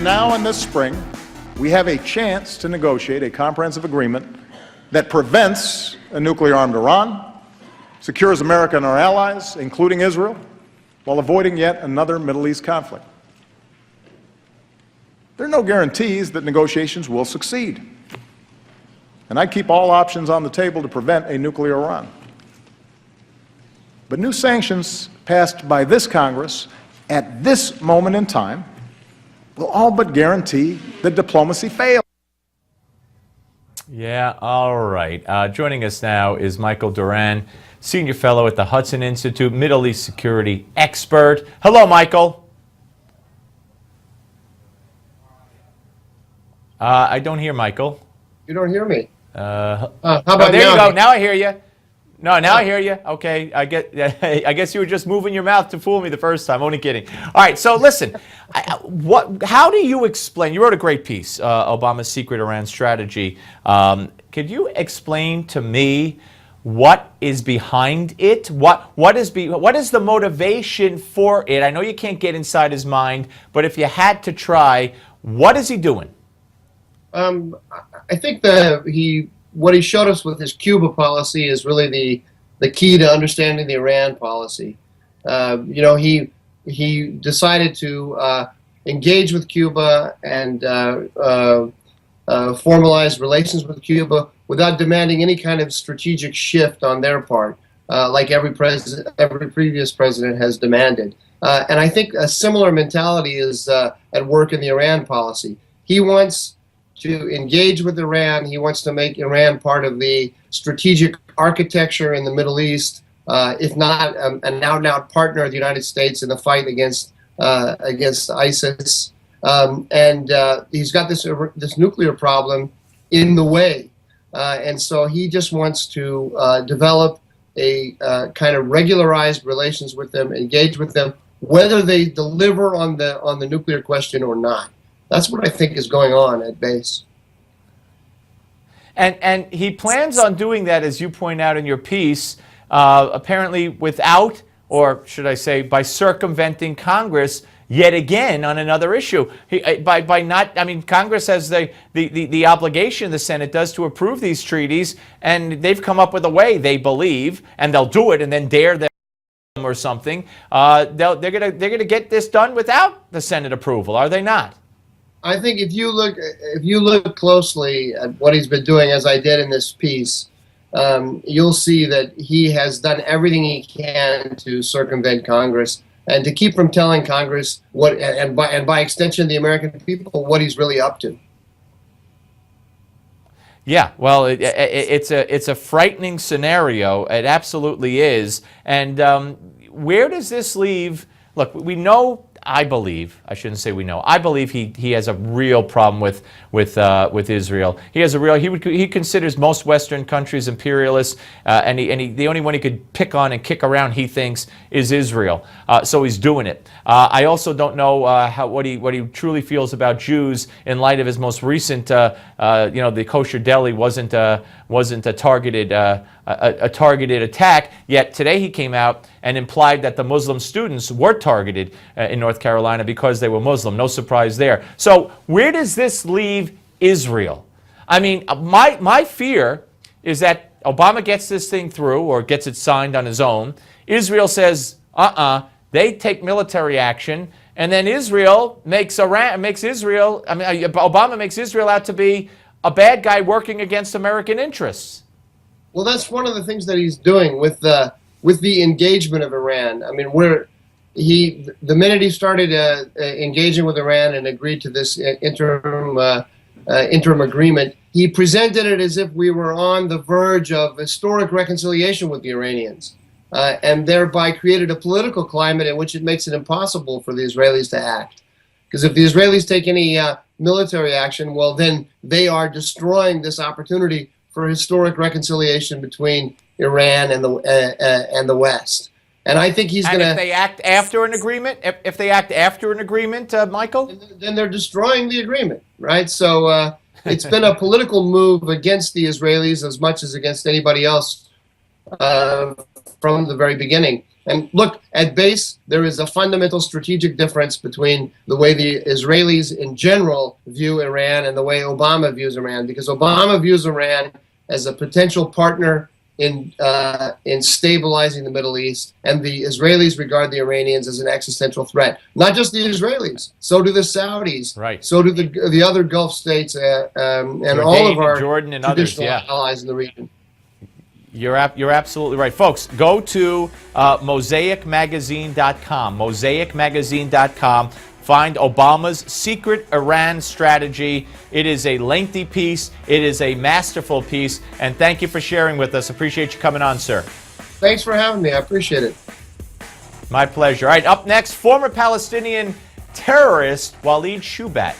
between now and this spring, we have a chance to negotiate a comprehensive agreement that prevents a nuclear-armed Iran, secures America and our allies, including Israel, while avoiding yet another Middle East conflict. There are no guarantees that negotiations will succeed, and I keep all options on the table to prevent a nuclear Iran. But new sanctions passed by this Congress at this moment in time will all but guarantee that diplomacy fails. Yeah, all right. Joining us now is Michael Doran, Senior Fellow at the Hudson Institute, Middle East Security Expert. Hello, Michael. I don't hear Michael. You don't hear me? How about there you go. Now I hear you. No, now I hear you. Okay, I guess you were just moving your mouth to fool me the first time. Only kidding. All right, so listen, how do you explain? You wrote a great piece, Obama's secret Iran strategy. Could you explain to me what is behind it? What is the motivation for it? I know you can't get inside his mind, but if you had to try, what is he doing? I think what he showed us with his Cuba policy is really the key to understanding the Iran policy. He decided to engage with Cuba and formalize relations with Cuba without demanding any kind of strategic shift on their part, like every previous president has demanded. And I think a similar mentality is at work in the Iran policy. He wants to engage with Iran. He wants to make Iran part of the strategic architecture in the Middle East, if not an out-and-out partner of the United States in the fight against ISIS. And he's got this nuclear problem in the way, and so he just wants to develop a kind of regularized relations with them, engage with them, whether they deliver on the nuclear question or not. That's what I think is going on at base. And he plans on doing that, as you point out in your piece, apparently without, or should I say, by circumventing Congress yet again on another issue. Congress has the obligation, the Senate does, to approve these treaties, and they've come up with a way, they believe, and they'll do it and then dare them or something. They're gonna get this done without the Senate approval, are they not? I think if you look closely at what he's been doing, as I did in this piece, you'll see that he has done everything he can to circumvent Congress and to keep from telling Congress what, and by extension the American people, what he's really up to. Yeah, well, it's a frightening scenario. It absolutely is. And where does this leave? Look, we know. I believe he has a real problem with Israel. He considers most Western countries imperialists, and the only one he could pick on and kick around, he thinks, is Israel. So he's doing it. I also don't know what he truly feels about Jews in light of his most recent, the kosher deli wasn't a targeted attack. Yet today he came out and implied that the Muslim students were targeted in North Carolina because they were Muslim. No surprise there. So where does this leave Israel? I mean, my fear is that Obama gets this thing through or gets it signed on his own. Israel says, they take military action, and then Obama makes Israel out to be a bad guy working against American interests. Well, that's one of the things that he's doing with the engagement of Iran. I mean, the minute he started engaging with Iran and agreed to this interim agreement, he presented it as if we were on the verge of historic reconciliation with the Iranians, and thereby created a political climate in which it makes it impossible for the Israelis to act. Because if the Israelis take any military action, well, then they are destroying this opportunity for historic reconciliation between Iran and the West. And I think he's going to. If they act after an agreement, Michael, then they're destroying the agreement, right? So it's been a political move against the Israelis as much as against anybody else from the very beginning. And look, at base, there is a fundamental strategic difference between the way the Israelis in general view Iran and the way Obama views Iran, because Obama views Iran as a potential partner in stabilizing the Middle East, and the Israelis regard the Iranians as an existential threat. Not just the Israelis, so do the Saudis, right? So do the other Gulf states, and Jordan, all of our Jordan and others, traditional allies in the region. You're absolutely right. Folks, go to mosaicmagazine.com, mosaicmagazine.com. Find Obama's secret Iran strategy. It is a lengthy piece. It is a masterful piece. And thank you for sharing with us. Appreciate you coming on, sir. Thanks for having me. I appreciate it. My pleasure. All right, up next, former Palestinian terrorist Walid Shoebat.